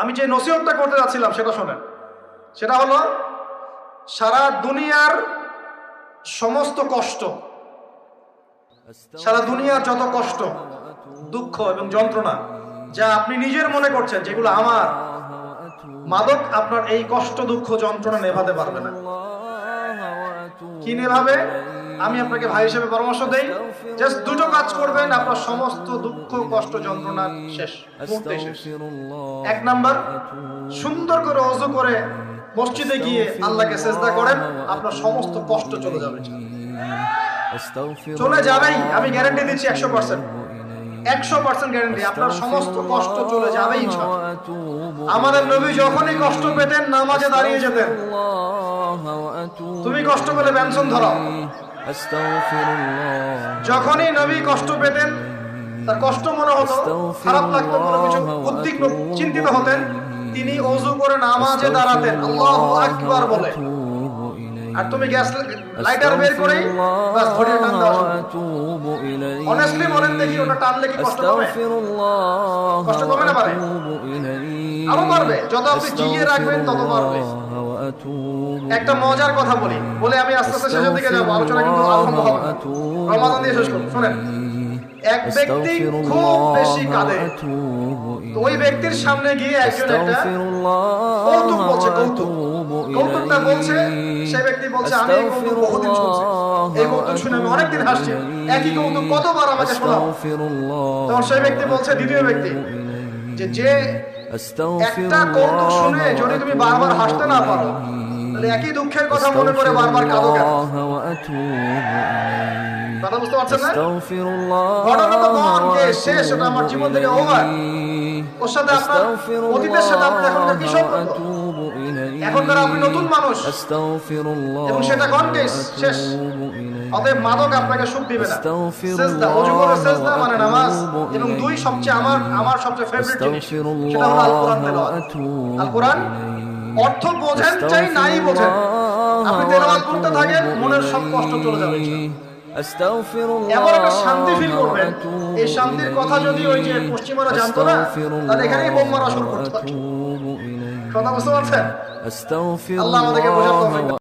আমি যে নসিহতটা করতে যাচ্ছিলাম সেটা শোনেন। সেটা হলো, সারা দুনিয়ার সমস্ত কষ্ট, সারা দুনিয়ার যত কষ্ট, দুঃখ এবং যন্ত্রণা যা আপনি নিজের মনে করছেন যেগুলো আমার, মাদক আপনার এই কষ্ট দুঃখ যন্ত্রণা নেভাতে পারবে না। কি নেভাবে? আমি আপনাকে ভাই হিসেবে পরামর্শ দেই, জাস্ট দুটো কাজ করবেন, আপনার সমস্ত দুঃখ কষ্ট যন্ত্রণা শেষ, মুহূর্তে শেষ। এক নাম্বার, সুন্দর করে ওযু করে মসজিদে গিয়ে আল্লাহকে সিজদা করেন, আপনার সমস্ত কষ্ট চলে যাবে। চলে যাবেই, আমি গ্যারান্টি দিচ্ছি 100%। 100% গ্যারান্টি, আপনার সমস্ত কষ্ট চলে যাবে ইনশাআল্লাহ। আমাদের নবী যখনই কষ্ট পেতেন নামাজে দাঁড়িয়ে যেতেন। তুমি কষ্ট পেলে পেনশন ধরো। যখনই নবী কষ্ট পেতেন, তার কষ্ট মনে হতো, খারাপ লাগতো, কোনো কিছু উদ্বিগ্ন চিন্তিত হতেন, তিনি ওযু করে নামাজে দাঁড়াতেন আল্লাহু আকবার বলে। আর তুমি গ্যাস লাইটার বের করেই বাস ঘড়িটা টান দাও। অনেস্টলি বলেন দেখি, ওটা টানলে কি কষ্ট কমে? কষ্ট কমে না? পারে, আরো পারবে। যত আপনি জিগিয়ে রাখবেন তত পারবে। একটা মজার কথা বলি, বলে আমি আস্তে আস্তে শেষের দিকে যাবো, আলোচনা কিন্তু আরম্ভ হবে। রমাদান দিয়ে শেষ করব। শুনেন, এক ব্যক্তি খুব বেশি কাঁদে, তো ওই ব্যক্তির সামনে গিয়ে একজন একটা কৌতুক বলছে, কৌতুকটা বলছে, সেই ব্যক্তি বলছে আমি এই কৌতুক বহুদিন শুনছি, এই কৌতুক শুনে আমি অনেকদিন হাসছি, একই কৌতুক কতবার আমাকে শোনাও। তখন সেই ব্যক্তি বলছে, দ্বিতীয় ব্যক্তি, যে একটা কৌতুক শুনে যদি তুমি বারবার হাসতে না পারো, তাহলে একই দুঃখের কথা মনে করে বারবার কাঁদো কেন? কথা বুঝতে পারছেন না? ঘটনা তো গনকে শেষ, ওটা আমার জীবন থেকে ওভার। ওর সাথে আপনার অতীতের সাথে আপনার এখনকার কি সম্পর্ক? এখনকার আপনি নতুন মানুষ এবং সেটা গনকে শেষ। অতএব মাদক আপনাকে সুখ দিবে না। সিজদা, ওযু করে সিজদা মানে নামাজ, এবং দুই সবচেয়ে আমার সবচেয়ে ফেভারিট জিনিস, সেটা হলো আল কোরআন তেলাওয়াত। আল কোরআন অর্থ বোঝেন চাই নাই বোঝেন, আপনি তেলাওয়াত করতে থাকেন, মনের সব কষ্ট চলে যাবে। এমন একটা শান্তি ফিল করবেন, এই শান্তির কথা যদি ওই যে পশ্চিমারা জানতো না, তাহলে এখানেই বোম মারা শুরু করতে পারত। কথা বুঝতে পারছেন? আল্লাহ আমাদেরকে বোঝার তৌফিক দান।